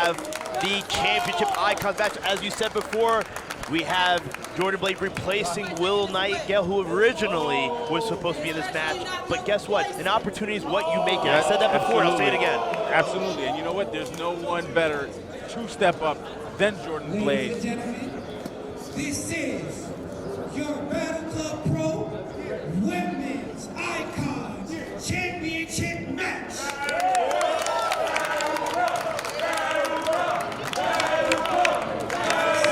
have the championship icons match. As you said before, we have Jordan Blade replacing Willow Nightingale, who originally was supposed to be in this match. But guess what? An opportunity is what you make it. I said that before, and I'll say it again. Absolutely, and you know what? There's no one better to step up than Jordan Blade. Ladies and gentlemen, this is your Battle Club Pro Women's Icons Championship match.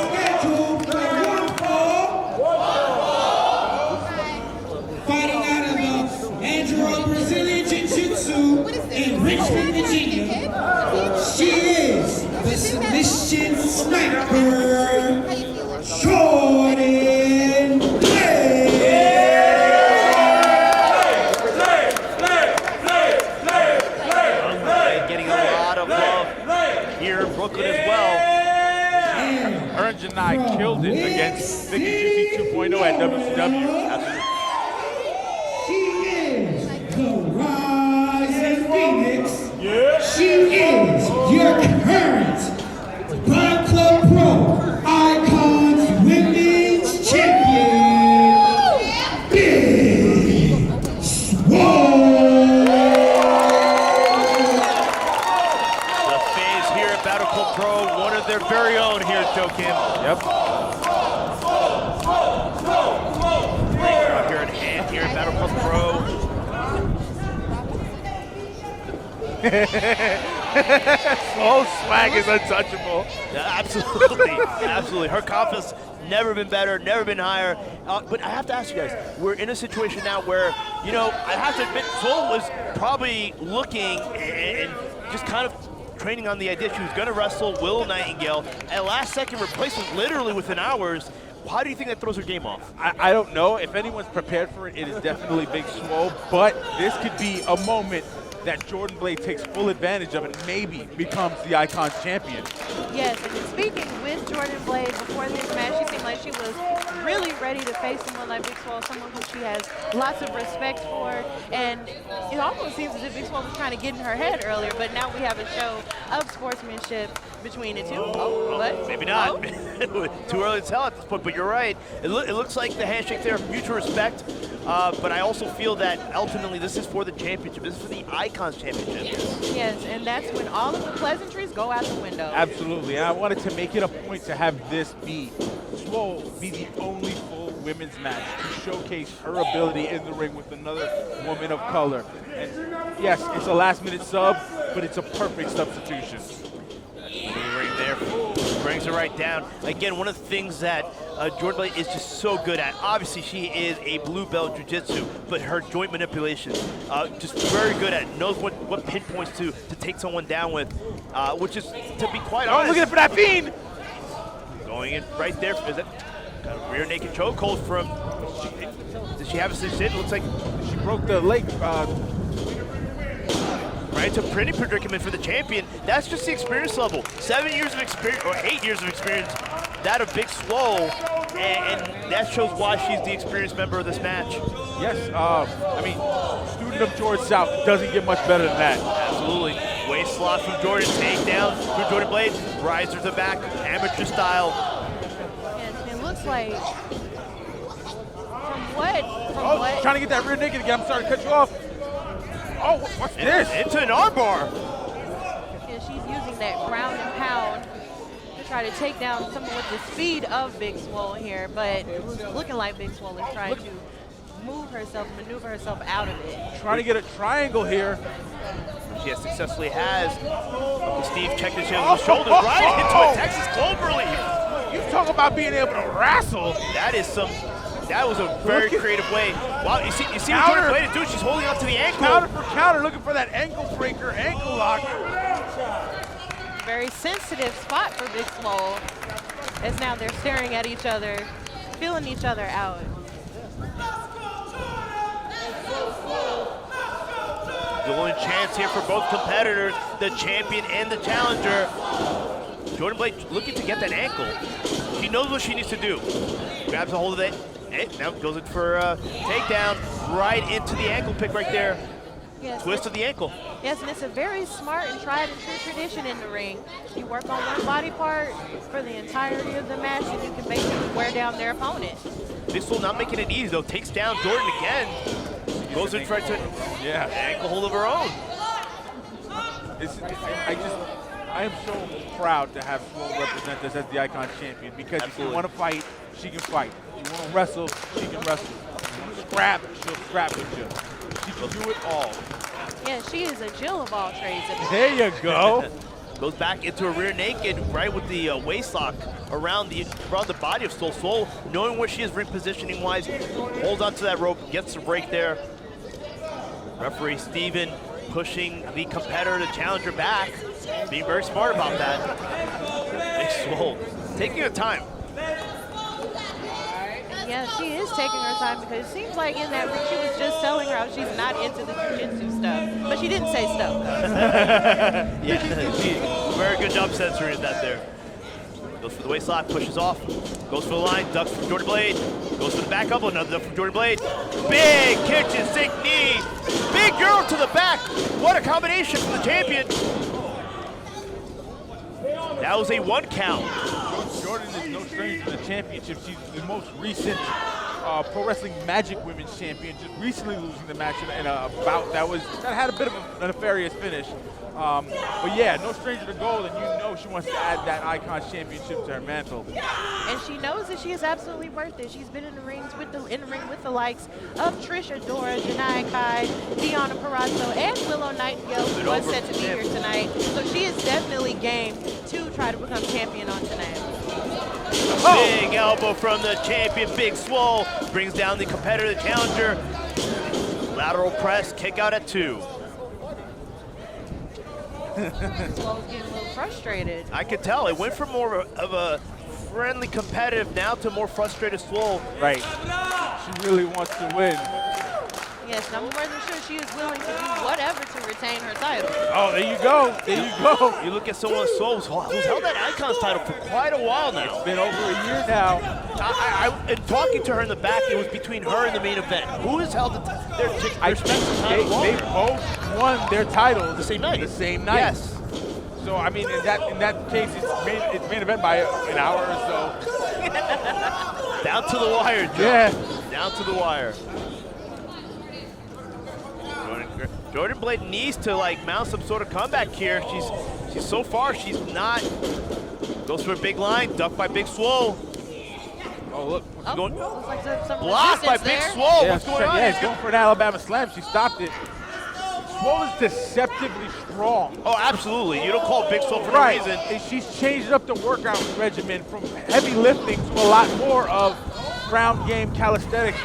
Scheduled for one fall. Fighting out of the Andrew Brazilian Jiu-Jitsu in Richmond, Virginia. She is the submission sniper, Jordan Blade. Getting a lot of love here in Brooklyn as well. Ern Janai killed it against Vicky Juicy 2.0 at WCW. She is the Rising Phoenix. She is your current Battle Club Pro Icons Women's Champion, Big Swole. The fans here at Battle Club Pro, one of their very own here, Joe Kim. Yep. Out here in hand here at Battle Club Pro. Slow swag is untouchable. Yeah, absolutely, absolutely. Her confidence never been better, never been higher. But I have to ask you guys, we're in a situation now where, you know, I have to admit, Swole was probably looking and just kind of training on the idea she was going to wrestle Willow Nightingale. At last second replacement, literally within hours. How do you think that throws her game off? I don't know. If anyone's prepared for it, it is definitely Big Swole. But this could be a moment that Jordan Blade takes full advantage of and maybe becomes the Icons champion. Yes, and speaking with Jordan Blade before this match, she seemed like she was really ready to face someone like Big Swole, someone who she has lots of respect for. And it almost seems as if Big Swole was trying to get in her head earlier, but now we have a show of sportsmanship between the two. What? Maybe not. Too early to tell at this point, but you're right. It looks like the handshake there, mutual respect. But I also feel that ultimately this is for the championship. This is for the Icons Championship. Yes, and that's when all of the pleasantries go out the window. Absolutely, and I wanted to make it a point to have this be Swole be the only full women's match to showcase her ability in the ring with another woman of color. And yes, it's a last-minute sub, but it's a perfect substitution. Right there, brings her right down. Again, one of the things that Jordan Blade is just so good at. Obviously, she is a blue belt jiu-jitsu, but her joint manipulation, just very good at. Knows what pinpoints to take someone down with, which is, to be quite honest. Oh, looking for that fiend! Going in right there. Is that got a rear naked chokehold from? Does she have a cinch in? Looks like she broke the leg. Right, it's a pretty predicament for the champion. That's just the experience level. 7 years of experience, or 8 years of experience, that of Big Swole, and that shows why she's the experienced member of this match. Yes, I mean, student of George South doesn't get much better than that. Absolutely. Waist slot from Jordan, takedown from Jordan Blade, riser to back, amateur style. And it looks like, from what? Trying to get that rear naked again. I'm sorry to cut you off. Oh, what's this? Into an armbar. Yeah, she's using that ground and pound to try to take down someone with the speed of Big Swole here, but looking like Big Swole is trying to move herself, maneuver herself out of it. Trying to get a triangle here. She successfully has. Steve checked his shoulders right into a Texas Clover Leaf. You talk about being able to wrestle. That was a very creative way. Wow, you see what Jordan Blade is doing? She's holding on to the ankle. Counter for counter, looking for that ankle breaker, ankle lock. Very sensitive spot for Big Swole, as now they're staring at each other, feeling each other out. The only chance here for both competitors, the champion and the challenger. Jordan Blade looking to get that ankle. She knows what she needs to do. Grabs a hold of it. Now goes in for a takedown right into the ankle pick right there. Yes. twist of the ankle. Yes, and it's a very smart and tried and true tradition in the ring. You work on one body part for the entirety of the match, and you can basically wear down their opponent. Big Swole not making it easy though. Takes down Jordan again. Goes in tries to ankle hold of her own. I am so proud to have Swole represent us as the Icon champion because if you want to fight, she can fight. If you want to wrestle, she can wrestle. If you want to scrap, she'll scrap with you. She can do it all. Yeah, she is a Jill of all trades. There you go. Goes back into a rear naked, right with the waist lock around the body of Swole. Swole, knowing where she is ring positioning wise, holds onto that rope, gets the break there. Referee Steven pushing the competitor, the challenger back, being very smart about that. Big Swole taking her time. Yeah, she is taking her time because it seems like in that ring she was just telling her how she's not into the jiu-jitsu stuff. But she didn't say stuff. Yeah, very good job censoring that there. Goes for the waist lock, pushes off, goes for the line, ducks from Jordan Blade, goes for the back elbow, another duck from Jordan Blade. Big kitchen sink knee, big girl to the back. What a combination from the champion. That was a 1 count. Jordan is no stranger to the championship. She's the most recent Pro Wrestling Magic Women's Champion, just recently losing the match in a bout that had a bit of a nefarious finish. But yeah, no stranger to gold, and you know she wants to add that Icon Championship to her mantle. And she knows that she is absolutely worth it. She's been in the ring with the likes of Trish Adora, Janai Kai, Deonna Purrazzo, and Willow Nightingale, who was set to be here tonight. So she is definitely game to try to become champion on tonight. Big elbow from the champion, Big Swole, brings down the competitor, the challenger. Lateral press, kick out at 2. Swole's getting a little frustrated. I could tell. It went from more of a friendly competitive now to more frustrated Swole. Right. She really wants to win. Yes, and I'm more than sure she is willing to do whatever to retain her title. Oh, there you go. There you go. You look at someone like Swole who's held that Icons title for quite a while now. It's been over a year now. In talking to her in the back, it was between her and the main event. Who has held their respective title They longer? both won their titles The same night. The same night. Yes. So I mean, in that case, it's main event by an hour or so. Down to the wire, Joe. Yeah. Down to the wire. Jordan Blade needs to mount some sort of comeback here. She's so far she's not. Goes for a big line, ducked by Big Swole. Oh look, Going, looks like some blocked by resistance Big there. Swole. What's going on? Yeah, he's going for an Alabama slam. She stopped it. Swole is deceptively strong. Oh, absolutely. You don't call Big Swole for no reason. And she's changed up the workout regimen from heavy lifting to a lot more of ground game calisthenics,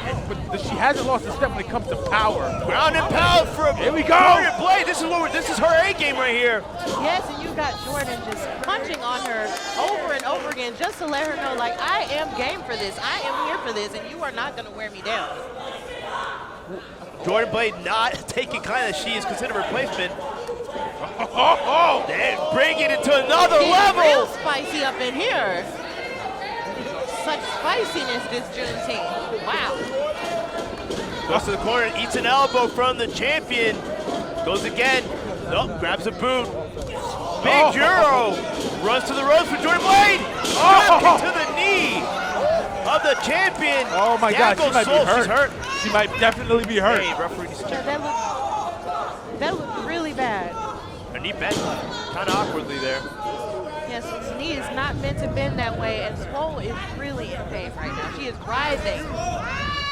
but she hasn't lost a step when it comes to power. Ground and pound from Here we go. Jordan Blade. This is her A game right here. Yes, and you got Jordan just punching on her over and over again just to let her know, I am game for this. I am here for this, and you are not going to wear me down. Jordan Blade not taking kind of she is considered a replacement. Then bring it into another It's level. real spicy up in here. Such spiciness this Juneteenth. Wow. Goes to the corner, eats an elbow from the champion. Goes again. Nope, grabs a boot. Big Euro runs to the ropes for Jordan Blade. Kick to the knee of the champion. Oh my God, she might be hurt. She's hurt. She might definitely be hurt. Hey, referee needs to check. That looked really bad. Her knee bent kind of awkwardly there. Yes, his knee is not meant to bend that way, and Swole is really in pain right now. She is writhing,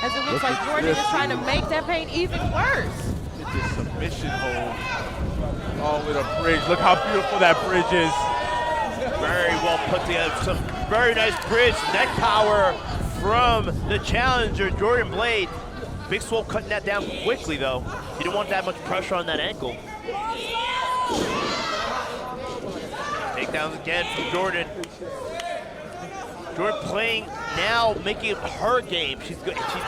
as it looks like Jordan is trying to make that pain even worse. It's a submission hold. Oh, with a bridge. Look how beautiful that bridge is. Very well put together. Some very nice bridge, neck power from the challenger, Jordan Blade. Big Swole cutting that down quickly, though. He didn't want that much pressure on that ankle. Takedowns again from Jordan. Jordan playing now, making it her game. She's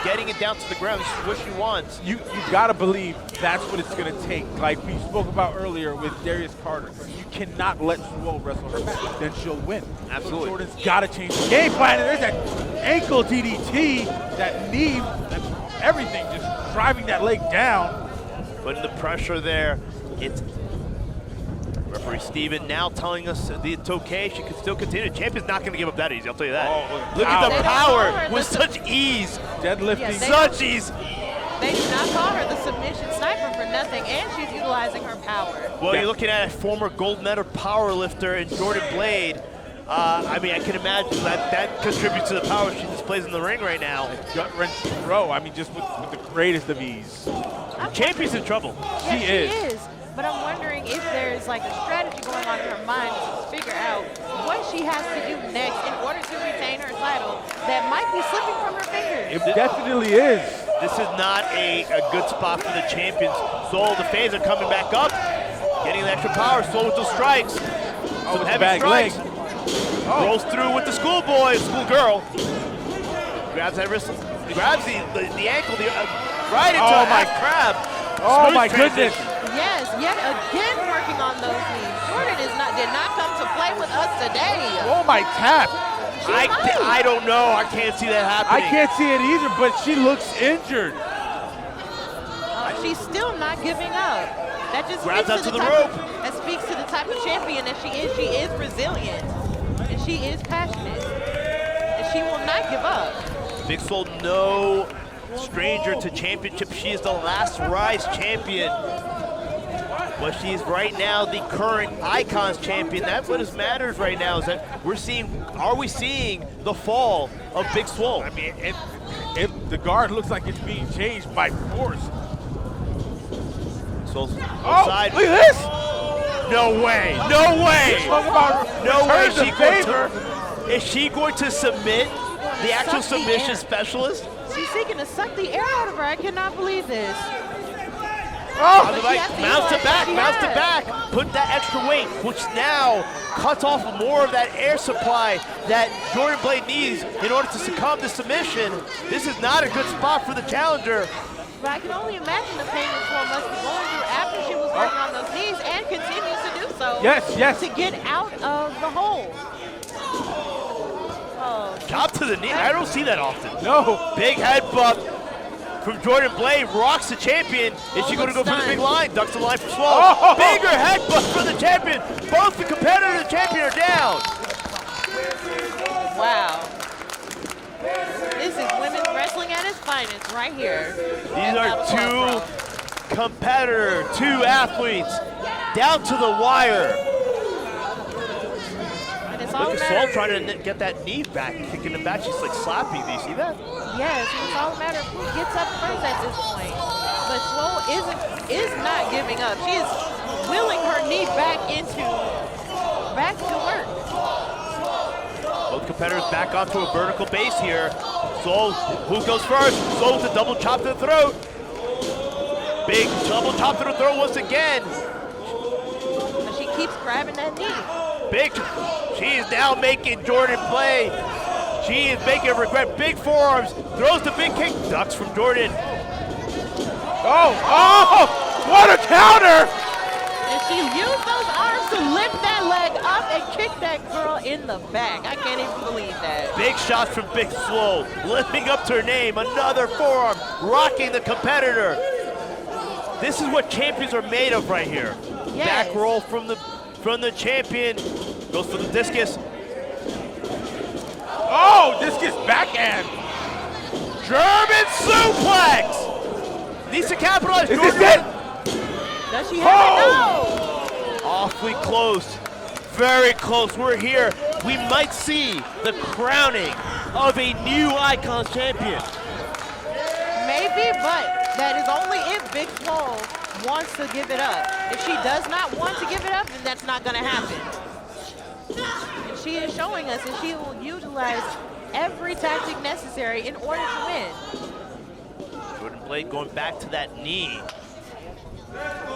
getting it down to the ground. This is what she wants. You gotta believe that's what it's gonna take. Like we spoke about earlier with Darius Carter. You cannot let Swole wrestle her back. Then she'll win. Absolutely. So Jordan's gotta change the game plan. And there's that ankle DDT, that knee, that everything just driving that leg down. But in the pressure there. It's referee Steven now telling us that it's okay. She can still continue. Champion's not going to give up that easy, I'll tell you that. Oh, look at the They don't power call her with the such ease. Deadlifting. Yeah, Such ease. They do not call her the submission sniper for nothing, and she's utilizing her power. Well, you're looking at a former gold medal power lifter in Jordan Blade. I mean, I can imagine that contributes to the power she displays in the ring right now. Gut-wrench throw. I mean, just with the greatest of ease. Champion's in trouble. Yeah, She is. But I'm wondering if there's like a strategy going on in her mind to figure out what she has to do next in order to retain her title that might be slipping from her fingers. It definitely is. This is not a good spot for the champions. Soul, the fans are coming back up, getting the extra power. Soul with the strikes. Oh, Some with the heavy bag strikes. leg. Oh. Rolls through with the schoolgirl. Grabs that wrist, grabs the ankle, right into a half crab. Oh Smooth my transition. goodness. Yes, yet again working on those knees. Jordan did not come to play with us today. Oh my tap. I don't know. I can't see that happening. I can't see it either, but she looks injured. She's still not giving up. That just Grabs speaks onto to the type rope. That speaks to the type of champion that she is. She is resilient, and she is passionate, and she will not give up. Big Swole, no stranger to championship. She is the last Rise champion. But she's right now the current Icons champion. That's what matters right now, is that are we seeing the fall of Big Swole? I mean, the guard looks like it's being changed by force. Swole's Oh, side. look at this. No way, no way. Talk about No way return she the going favor. is she going to submit the actual Suck the submission air. specialist? She's seeking to suck the air out of her. I cannot believe this. Oh, On the she right, has to mounts to utilize back, what she mounts to has. back. Put that extra weight, which now cuts off more of that air supply that Jordan Blade needs in order to succumb to submission. This is not a good spot for the challenger. But I can only imagine the pain that Swole must be going through after she was working on those knees and continues to do so. Yes. To get out of the hole. Oh, Chop to the knee. I don't see that often. no. Big headbutt from Jordan Blade, rocks the champion. Is she going to go for the big line? Ducks the line for Swole. Oh. Bigger headbutt for the champion. Both the competitor and the champion are down. wow. This is women's wrestling at its finest right here. These are two competitors, two athletes, down to the wire. And it's all Look a at Swole matter. trying to get that knee back, kicking it back. She's like slapping. Do you see that? Yes, and it's all a matter of who gets up first at this point. But Swole is not giving up. She is willing her knee back to work. Both competitors back onto a vertical base here. Swole, who goes first? Swole with a double chop to the throat. Big double chop to the throat once again. But she keeps grabbing that knee. Big, she is now making Jordan play. She is making her regret. Big forearms, throws the big kick, ducks from Jordan. Oh, what a counter! And she used those arms to lift that leg up and kick that girl in the back. I can't even believe that. Big shots from Big Swole, lifting up to her name. Another forearm, rocking the competitor. This is what champions are made of right here. Yes. Back roll from the champion. Goes for the discus. Oh, discus backhand. German suplex. Needs to capitalize. Is this Jordan. it? Does she have it? Oh! No. Awfully close. Very close. We're here. We might see the crowning of a new Icons champion. Maybe, but that is only if Big Swole wants to give it up. If she does not want to give it up, then that's not going to happen. And she is showing us that she will utilize every tactic necessary in order to win. Jordan Blade going back to that knee.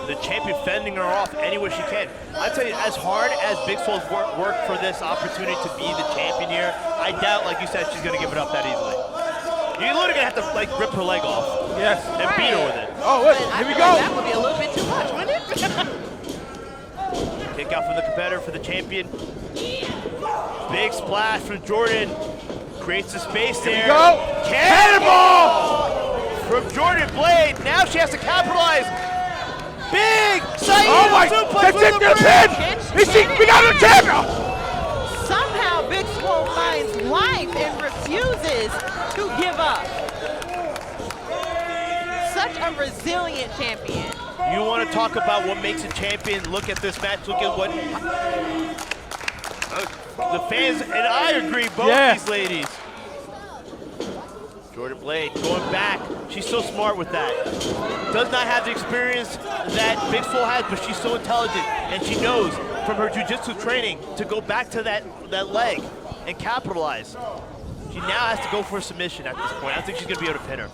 The champion fending her off anywhere she can. I tell you, as hard as Big Swole's worked for this opportunity to be the champion here, I doubt, like you said, she's going to give it up that easily. You're literally going to have to like rip her leg off Yes. and beat her with it. Oh, look, But I here we feel like go. that would be a little bit too much, wouldn't it? Kick out from the competitor for the champion. Big splash from Jordan. Creates the space there. Here we go. Cannonball from Jordan Blade. Now she has to capitalize. Big Saeed Oh my, suplex that's with it, the the bridge. pin! We got a champion! Somehow Big Swole finds life and refuses to give up. Such a resilient champion. You want to talk about what makes a champion? Look at this match. Look at what the fans, and I agree, both these ladies. Jordan Blade going back. She's so smart with that. Does not have the experience that Big Swole has, but she's so intelligent, and she knows from her jiu-jitsu training to go back to that leg and capitalize. She now has to go for a submission at this point. I don't think she's going to be able to pin her.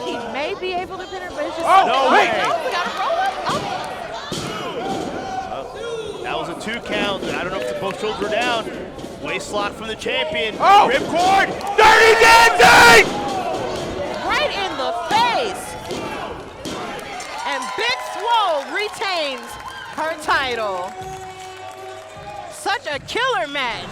He may be able to pin her, but it's just no way. No, we got to roll up. That was a 2 count. I don't know if both shoulders were down. Waist lock from the champion. Oh! Ripcord. Dirty Dancing! Right in the face. And Big Swole retains her title. Such a killer match.